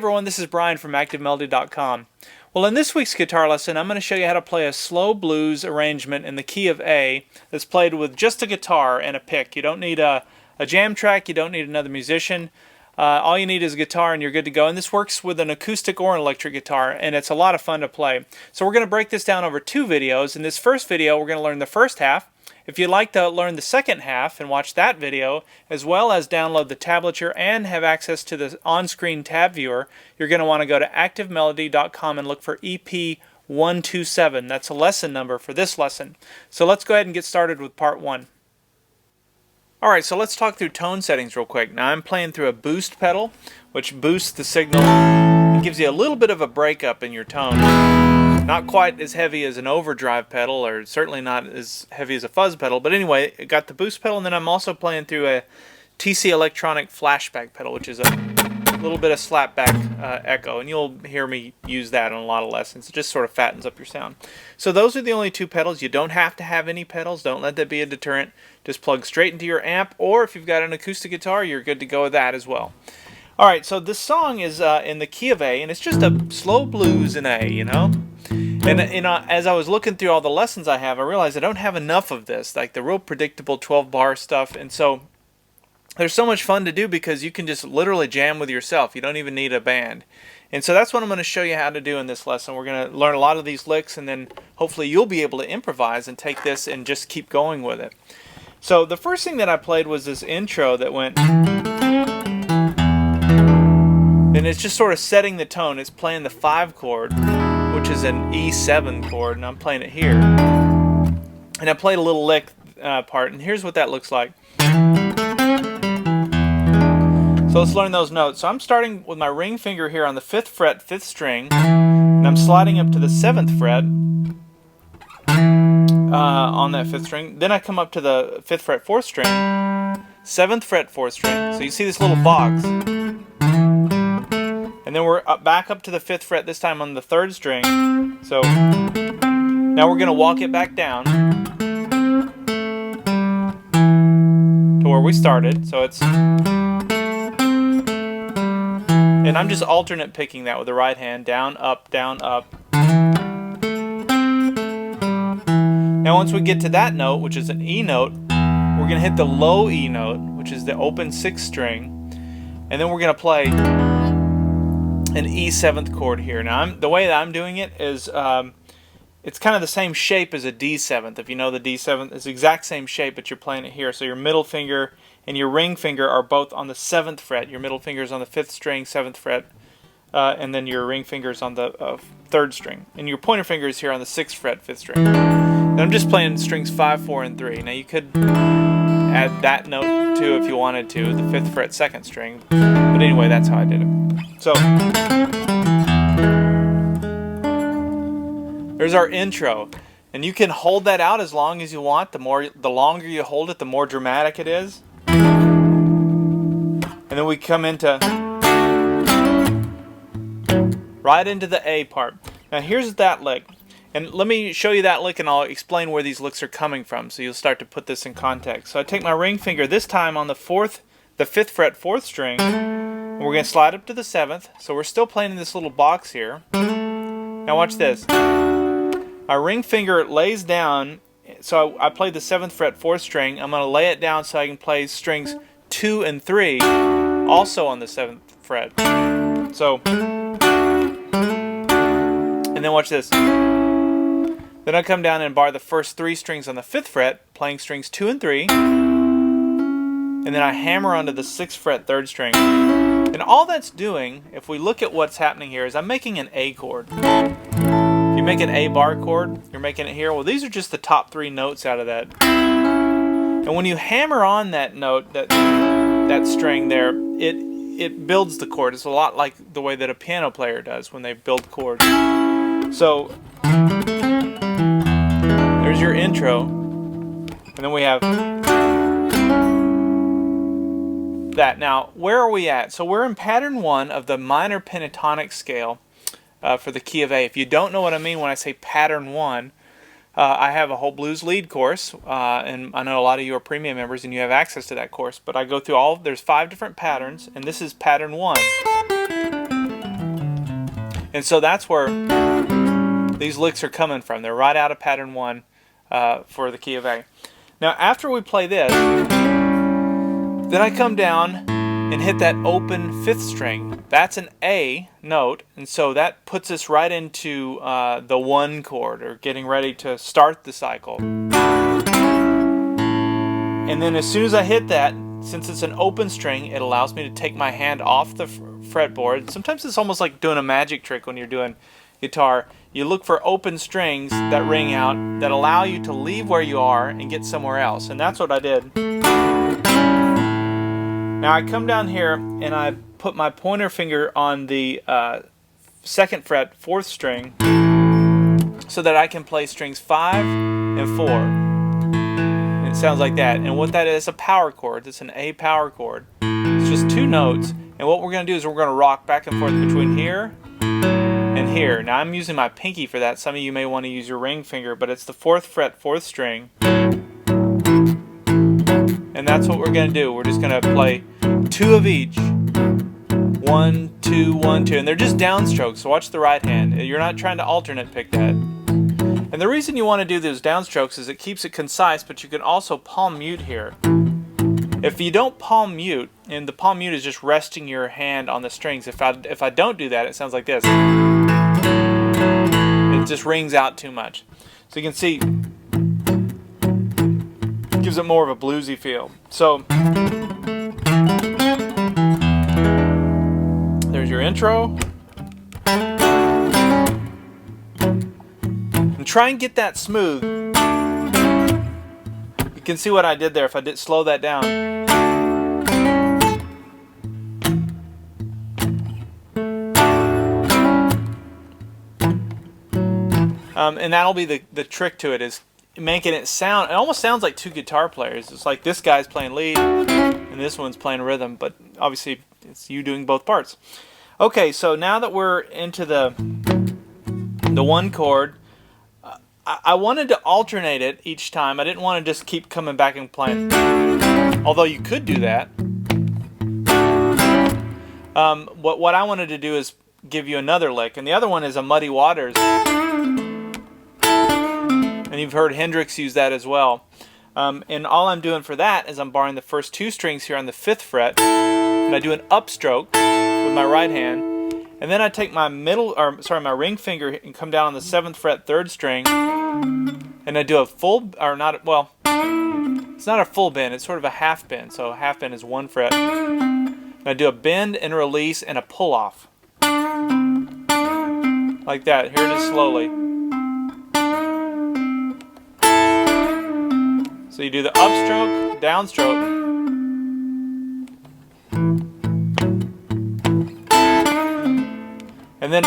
everyone, this is Brian from ActiveMelody.com. Well, in this week's guitar lesson, I'm going to show you how to play a slow blues arrangement in the key of A that's played with just a guitar and a pick. You don't need a jam track, you don't need another musician. All you need is a guitar and you're good to go. And this works with an acoustic or an electric guitar, and it's a lot of fun to play. So we're going to break this down over 2 videos. In this first video, we're going to learn the first half. If you'd like to learn the second half and watch that video, as well as download the tablature and have access to the on-screen tab viewer, you're going to want to go to ActiveMelody.com and look for EP127. That's a lesson number for this lesson. So let's go ahead and get started with part 1. Alright, so let's talk through tone settings real quick. Now I'm playing through a boost pedal, which boosts the signal and gives you a little bit of a breakup in your tone. Not quite as heavy as an overdrive pedal, or certainly not as heavy as a fuzz pedal, but anyway, it got the boost pedal, and then I'm also playing through a TC Electronic flashback pedal, which is a little bit of slapback echo, and you'll hear me use that in a lot of lessons. It just sort of fattens up your sound. So those are the only 2 pedals. You don't have to have any pedals. Don't let that be a deterrent. Just plug straight into your amp, or if you've got an acoustic guitar, you're good to go with that as well. Alright, so this song is in the key of A, and it's just a slow blues in A, you know? And as I was looking through all the lessons I have, I realized I don't have enough of this, like the real predictable 12-bar stuff, and so there's so much fun to do because you can just literally jam with yourself. You don't even need a band. And so that's what I'm going to show you how to do in this lesson. We're going to learn a lot of these licks, and then hopefully you'll be able to improvise and take this and just keep going with it. So the first thing that I played was this intro that went, and it's just sort of setting the tone. It's playing the 5 chord, which is an E7 chord, and I'm playing it here. And I played a little lick part, and here's what that looks like. So let's learn those notes. So I'm starting with my ring finger here on the 5th fret, 5th string, and I'm sliding up to the 7th fret on that 5th string. Then I come up to the 5th fret, 4th string, 7th fret, 4th string. So you see this little box. And then we're back up to the 5th fret, this time on the 3rd string. So now we're going to walk it back down to where we started. So it's, and I'm just alternate picking that with the right hand, down, up, down, up. Now once we get to that note, which is an E note, we're going to hit the low E note, which is the open 6th string, and then we're going to play an E7th chord here. Now the way that I'm doing it is it's kind of the same shape as a D7th. If you know the D7th, it's the exact same shape, but you're playing it here. So your middle finger and your ring finger are both on the 7th fret. Your middle finger is on the 5th string, 7th fret, and then your ring finger is on the 3rd string. And your pointer finger is here on the 6th fret, 5th string. And I'm just playing strings 5, 4, and 3. Now you could add that note too if you wanted to, the 5th fret, 2nd string. But anyway, that's how I did it. So there's our intro. And you can hold that out as long as you want. The longer you hold it, the more dramatic it is. And then we come into right into the A part. Now here's that lick. And let me show you that lick, and I'll explain where these licks are coming from, so you'll start to put this in context. So I take my ring finger, this time on the 5th fret, 4th string, and we're going to slide up to the 7th. So we're still playing in this little box here. Now watch this. My ring finger lays down, so I play the 7th fret, 4th string. I'm going to lay it down so I can play strings 2 and 3, also on the 7th fret. So, and then watch this. Then I come down and bar the first 3 strings on the 5th fret, playing strings 2 and 3. And then I hammer onto the 6th fret, 3rd string. And all that's doing, if we look at what's happening here, is I'm making an A chord. If you make an A bar chord, you're making it here. Well, these are just the top 3 notes out of that. And when you hammer on that note, that string there, it builds the chord. It's a lot like the way that a piano player does when they build chords. So there's your intro, and then we have that. Now, where are we at? So we're in pattern 1 of the minor pentatonic scale for the key of A. If you don't know what I mean when I say pattern 1, I have a whole blues lead course, and I know a lot of you are premium members and you have access to that course, but I go through there's 5 different patterns, and this is pattern 1. And so that's where these licks are coming from. They're right out of pattern 1 for the key of A. Now after we play this, then I come down and hit that open 5th string. That's an A note, and so that puts us right into the 1 chord, or getting ready to start the cycle. And then as soon as I hit that, since it's an open string, it allows me to take my hand off the fretboard. Sometimes it's almost like doing a magic trick when you're doing guitar. You look for open strings that ring out that allow you to leave where you are and get somewhere else. And that's what I did. Now I come down here and I put my pointer finger on the 2nd fret 4th string so that I can play strings 5 and 4. And it sounds like that. And what that is, a power chord. It's an A power chord. It's just 2 notes. And what we're going to do is we're going to rock back and forth between here and here. Now I'm using my pinky for that. Some of you may want to use your ring finger, but it's the 4th fret 4th string. And that's what we're going to do. We're just going to play 2 of each. 1, 2, 1, 2. And they're just downstrokes, so watch the right hand. You're not trying to alternate pick that. And the reason you want to do those downstrokes is it keeps it concise, but you can also palm mute here. If you don't palm mute, and the palm mute is just resting your hand on the strings. If I don't do that, it sounds like this. It just rings out too much. So you can see, it gives it more of a bluesy feel. So there's your intro. And try and get that smooth. You can see what I did there if I did slow that down. And that'll be the trick to it, is making it sound, it almost sounds like 2 guitar players. It's like this guy's playing lead and this one's playing rhythm, but obviously it's you doing both parts. Okay, so now that we're into the 1 chord, I wanted to alternate it each time. I didn't want to just keep coming back and playing, although you could do that. What I wanted to do is give you another lick, and the other one is a Muddy Waters. And you've heard Hendrix use that as well. And all I'm doing for that is I'm barring the first 2 strings here on the 5th fret, and I do an upstroke with my right hand, and then I take my my ring finger and come down on the 7th fret 3rd string, and I do a full, or not, well, it's not a full bend, it's sort of a half bend. So a half bend is 1 fret. And I do a bend and release and a pull off, like that. Here it is slowly. So you do the upstroke, downstroke, and then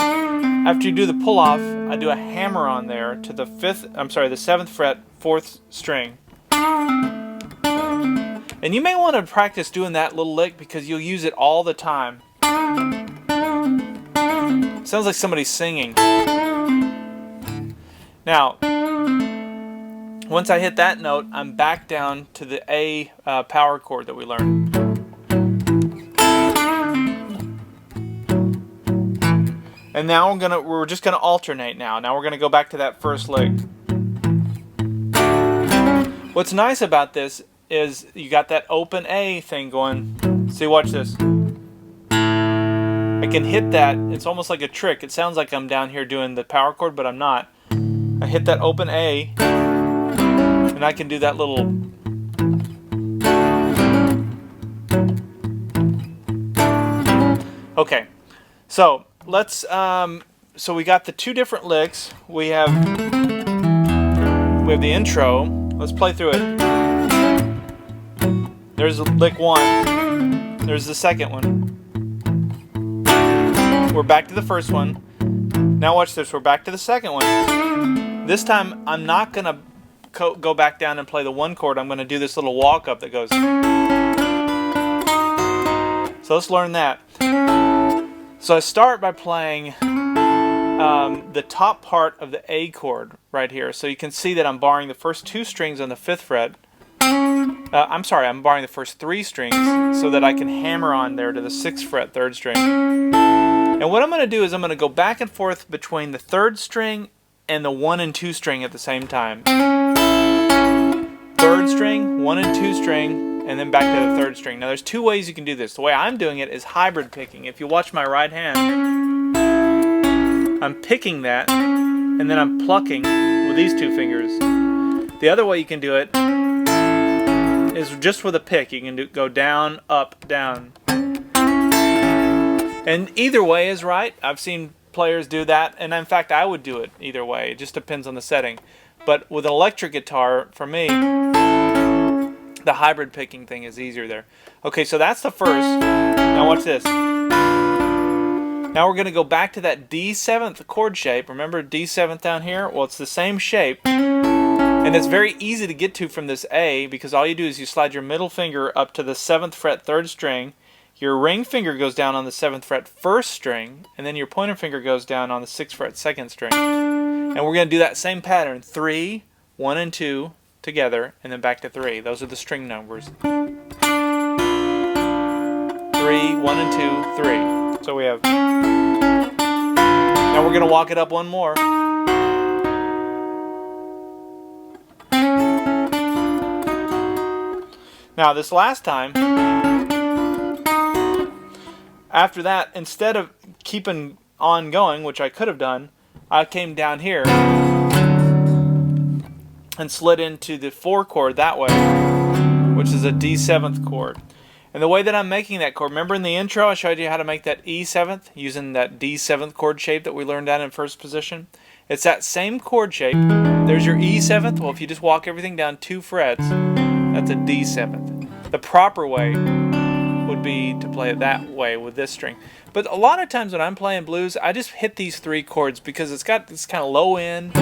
after you do the pull off, I do a hammer on there to the 7th fret 4th string. And you may want to practice doing that little lick because you'll use it all the time. Sounds like somebody's singing. Now, once I hit that note, I'm back down to the A power chord that we learned. And now we're just gonna alternate now. Now we're gonna go back to that first lick. What's nice about this is you got that open A thing going. See, watch this. I can hit that. It's almost like a trick. It sounds like I'm down here doing the power chord, but I'm not. I hit that open A, and I can do that little. Okay, so let's. So we got the 2 different licks. We have the intro. Let's play through it. There's lick 1. There's the second one. We're back to the first one. Now watch this. We're back to the second one. This time I'm not gonna go back down and play the 1 chord. I'm gonna do this little walk up that goes. So let's learn that. So I start by playing the top part of the A chord right here. So you can see that I'm barring the first 2 strings on the 5th fret. I'm sorry, I'm barring the first 3 strings so that I can hammer on there to the 6th fret 3rd string. And what I'm going to do is I'm going to go back and forth between the 3rd string and the 1 and 2 string at the same time. 3rd string, 1 and 2 string, and then back to the 3rd string. Now there's 2 ways you can do this. The way I'm doing it is hybrid picking. If you watch my right hand, I'm picking that, and then I'm plucking with these 2 fingers. The other way you can do it is just with a pick. You can go down, up, down. And either way is right. I've seen players do that, and in fact I would do it either way. It just depends on the setting. But with an electric guitar, for me, the hybrid picking thing is easier there. Okay, so that's the first. Now watch this. Now we're going to go back to that D7th chord shape. Remember D7th down here? Well, it's the same shape. And it's very easy to get to from this A, because all you do is you slide your middle finger up to the 7th fret 3rd string. Your ring finger goes down on the 7th fret 1st string, and then your pointer finger goes down on the 6th fret 2nd string. And we're going to do that same pattern. 3, 1 and 2 together, and then back to 3. Those are the string numbers. 3, 1 and 2, 3. So we have... Now we're going to walk it up one more. Now this last time, after that, instead of keeping on going, which I could have done, I came down here and slid into the 4 chord that way, which is a D7th chord. And the way that I'm making that chord, remember in the intro I showed you how to make that E7th using that D7th chord shape that we learned down in 1st position? It's that same chord shape. There's your E7th. Well, if you just walk everything down 2 frets, that's a D7th. The proper way would be to play it that way with this string. But a lot of times when I'm playing blues, I just hit these 3 chords because it's got this kind of low end.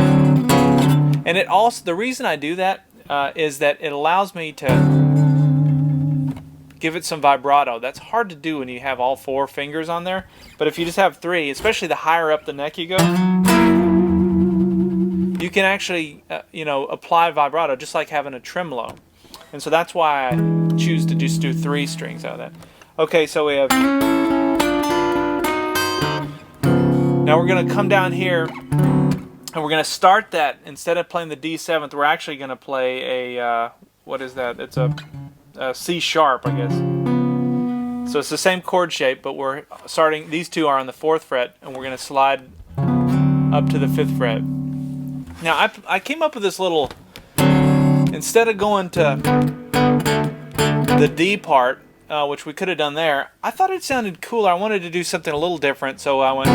And it also, the reason I do that is that it allows me to give it some vibrato. That's hard to do when you have all 4 fingers on there. But if you just have 3, especially the higher up the neck you go, you can actually apply vibrato just like having a tremolo. And so that's why I choose to just do 3 strings out of that. Okay, so we have... Now we're going to come down here and we're going to start that. Instead of playing the D7th, we're actually going to play a... what is that? It's a C sharp, I guess. So it's the same chord shape, but we're starting... These 2 are on the 4th fret, and we're going to slide up to the 5th fret. Now I came up with this little... Instead of going to the D part, which we could have done there, I thought it sounded cooler. I wanted to do something a little different, so I went...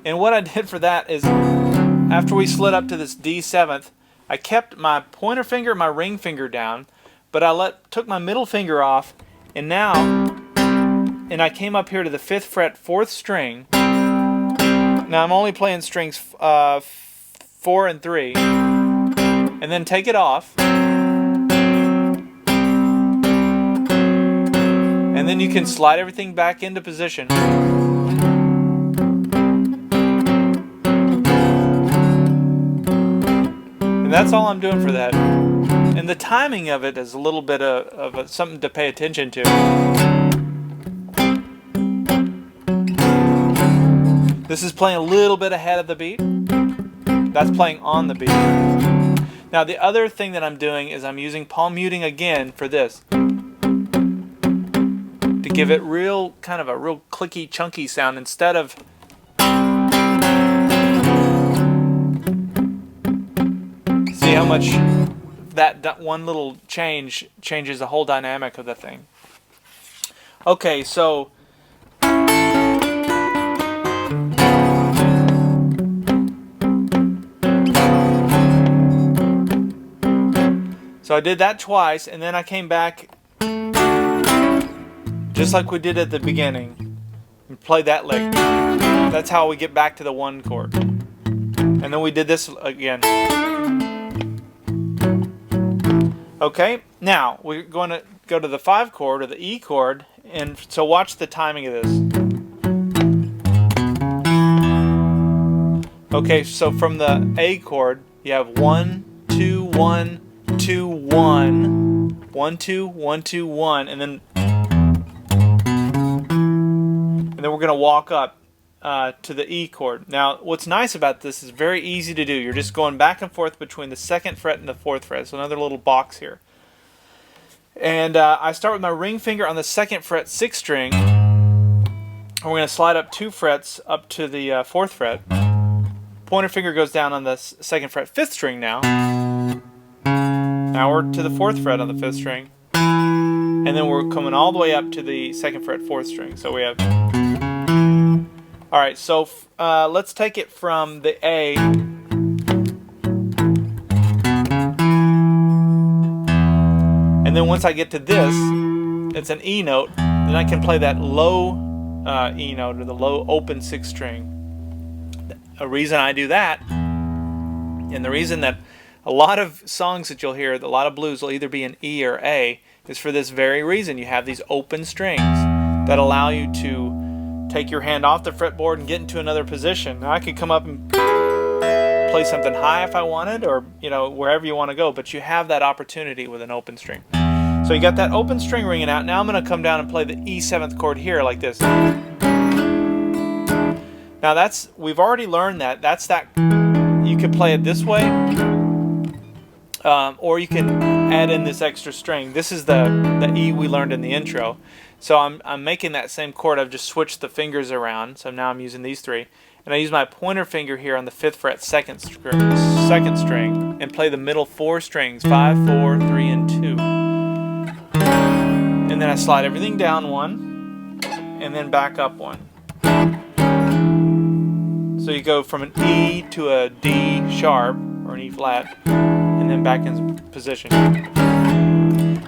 And what I did for that is, after we slid up to this D7th, I kept my pointer finger and my ring finger down, but I took my middle finger off, and I came up here to the 5th fret 4th string. Now I'm only playing strings 4 and 3, and then take it off, and then you can slide everything back into position. And that's all I'm doing for that. And the timing of it is a little bit of something to pay attention to. This is playing a little bit ahead of the beat. That's playing on the beat. Now the other thing that I'm doing is I'm using palm muting again for this, to give it kind of a real clicky, chunky sound instead of... See how much that one little change changes the whole dynamic of the thing. Okay, so... So I did that twice, and then I came back just like we did at the beginning and played that lick. That's how we get back to the 1 chord. And then we did this again. Okay, now we're going to go to the 5 chord or the E chord, and so watch the timing of this. Okay, so from the A chord, you have 1, 2, 1, 2, 1, 1, 2, 1, 2, 1, and then and then we're going to walk up to the E chord. Now, what's nice about this is very easy to do. You're just going back and forth between the 2nd fret and the 4th fret. So another little box here. And I start with my ring finger on the 2nd fret 6th string. We're going to slide up 2 frets up to the 4th fret. Pointer finger goes down on the 2nd fret 5th string now. Now we're to the 4th fret on the 5th string. And then we're coming all the way up to the 2nd fret 4th string. So we have... Alright, so let's take it from the A. And then once I get to this, it's an E note. Then I can play that low E note, or the low open 6th string. A reason I do that, and the reason that a lot of songs that you'll hear, a lot of blues will either be in E or A, is for this very reason. You have these open strings that allow you to take your hand off the fretboard and get into another position. Now I could come up and play something high if I wanted, or wherever you want to go, but you have that opportunity with an open string. So you got that open string ringing out. Now I'm going to come down and play the E7th chord here like this. Now we've already learned that. You could play it this way, or you can add in this extra string. This is the E we learned in the intro. So I'm making that same chord. I've just switched the fingers around. So now I'm using these 3. And I use my pointer finger here on the 5th fret 2nd string and play the middle 4 strings, 5, 4, 3, and 2. And then I slide everything down 1 and then back up 1. So you go from an E to a D sharp or an E flat and then back in position.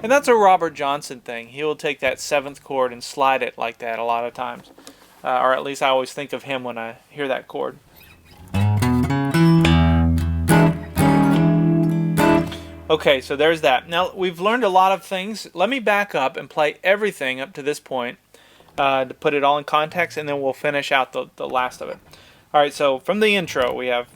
And that's a Robert Johnson thing. He will take that 7th chord and slide it like that a lot of times. Or at least I always think of him when I hear that chord. Okay, so there's that. Now we've learned a lot of things. Let me back up and play everything up to this point to put it all in context, and then we'll finish out the last of it. Alright, so from the intro we have...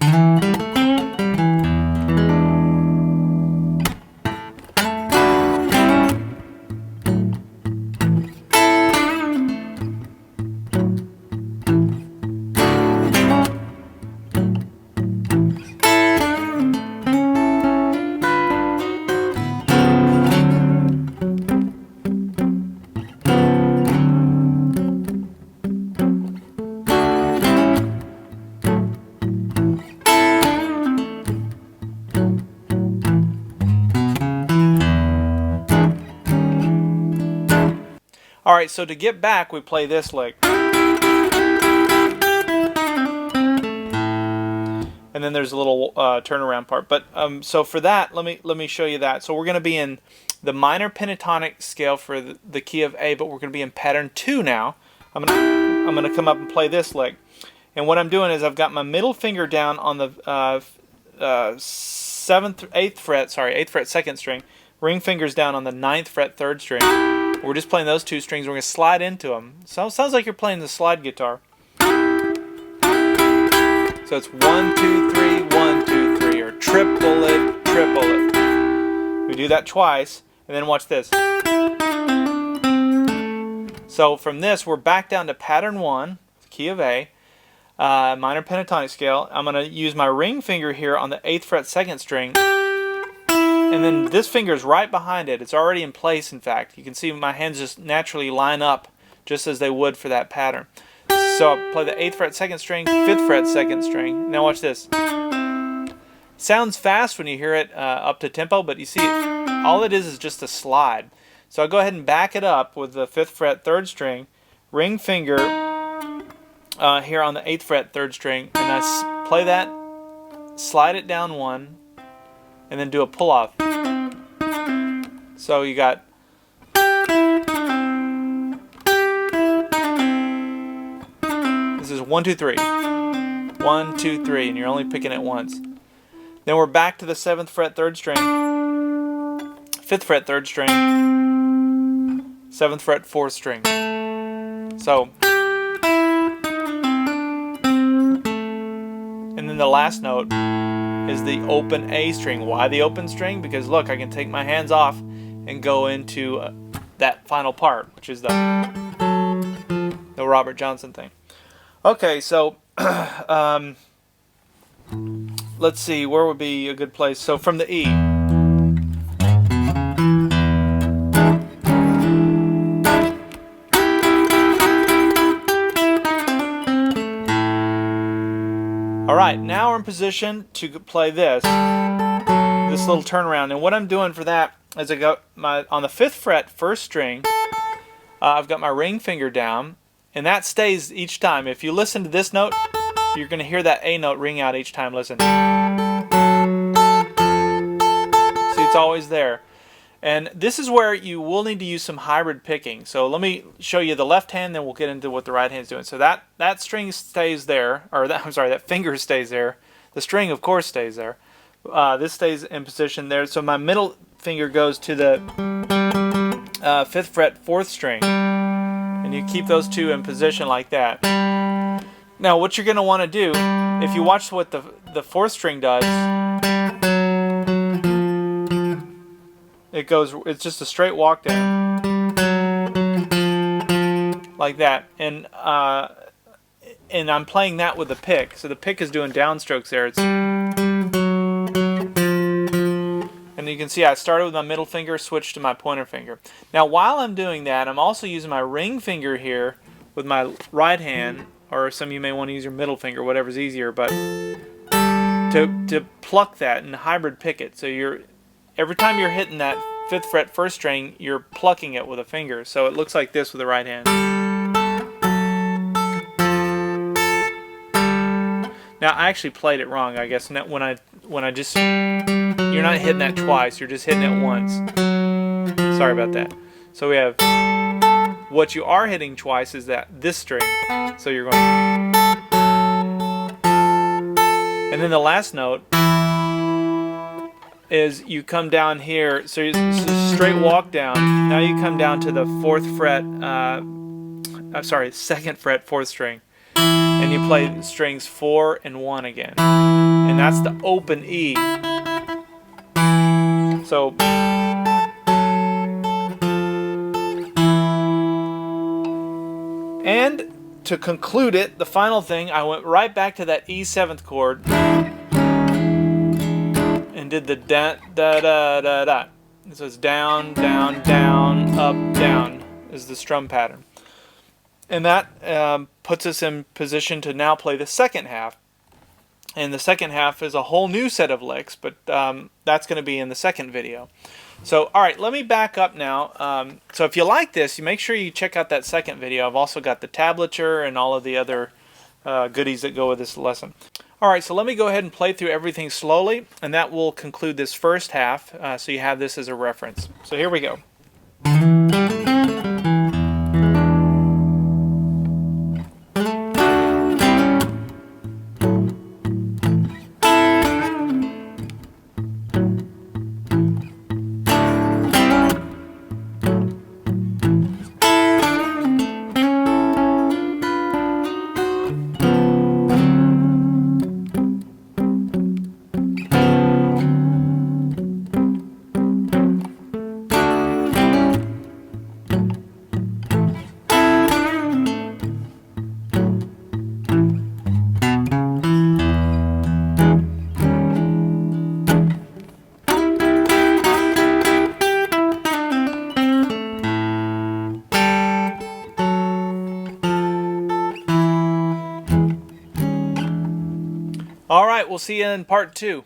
Alright, so to get back, we play this lick. And then there's a little turnaround part. But so for that, let me show you that. So we're going to be in the minor pentatonic scale for the key of A, but we're going to be in pattern 2 now. I'm going to come up and play this lick. And what I'm doing is I've got my middle finger down on the 8th fret 2nd string. Ring fingers down on the 9th fret 3rd string. We're just playing those 2 strings. We're going to slide into them. So it sounds like you're playing the slide guitar. So it's 1, 2, 3, 1, 2, 3, or triple it, triple it. We do that twice, and then watch this. So from this, we're back down to pattern 1, key of A, minor pentatonic scale. I'm going to use my ring finger here on the 8th fret 2nd string. And then this finger is right behind it. It's already in place, in fact. You can see my hands just naturally line up just as they would for that pattern. So I play the 8th fret 2nd string, 5th fret 2nd string. Now watch this. Sounds fast when you hear it up to tempo, but you see, all it is just a slide. So I'll go ahead and back it up with the 5th fret 3rd string, ring finger here on the 8th fret 3rd string, and I play that, slide it down 1, and then do a pull off. So you got this is 1, 2, 3, 1, 2, 3, and you're only picking it once. Then we're back to the 7th fret 3rd string, 5th fret 3rd string, 7th fret 4th string. So, and then the last note is the open A string. Why the open string? Because look, I can take my hands off and go into that final part, which is the... The Robert Johnson thing. Okay, so let's see, where would be a good place? So from the E. Alright, now we're in position to play this little turnaround. And what I'm doing for that is I got on the 5th fret, 1st string, I've got my ring finger down, and that stays each time. If you listen to this note, you're going to hear that A note ring out each time. Listen. See, it's always there. And this is where you will need to use some hybrid picking. So let me show you the left hand, then we'll get into what the right hand is doing. So that string stays there, or that finger stays there. The string, of course, stays there. This stays in position there. So my middle finger goes to the 5th fret, 4th string. And you keep those two in position like that. Now what you're going to want to do, if you watch what the 4th string does, it's just a straight walk down. Like that. And I'm playing that with the pick. So the pick is doing downstrokes there. And you can see I started with my middle finger, switched to my pointer finger. Now while I'm doing that, I'm also using my ring finger here with my right hand, or some of you may want to use your middle finger, whatever's easier, but to pluck that and hybrid pick it. So every time you're hitting that 5th fret, 1st string, you're plucking it with a finger. So it looks like this with the right hand. Now I actually played it wrong, I guess. When I just, you're not hitting that twice, you're just hitting it once. Sorry about that. So we have, what you are hitting twice is this string. So you're going, and then the last note is you come down here. So it's a straight walk down. Now you come down to the 4th fret. I'm sorry, 2nd fret, 4th string. And you play strings 4 and 1 again. And that's the open E. So, and to conclude it, the final thing, I went right back to that E 7th chord and did the da da da da da. So it's down, down, down, up, down is the strum pattern. And that puts us in position to now play the second half. And the second half is a whole new set of licks, but that's going to be in the second video. So, alright, let me back up now. So if you like this, you make sure you check out that second video. I've also got the tablature and all of the other goodies that go with this lesson. Alright, so let me go ahead and play through everything slowly, and that will conclude this first half, so you have this as a reference. So here we go. Alright, we'll see you in part 2.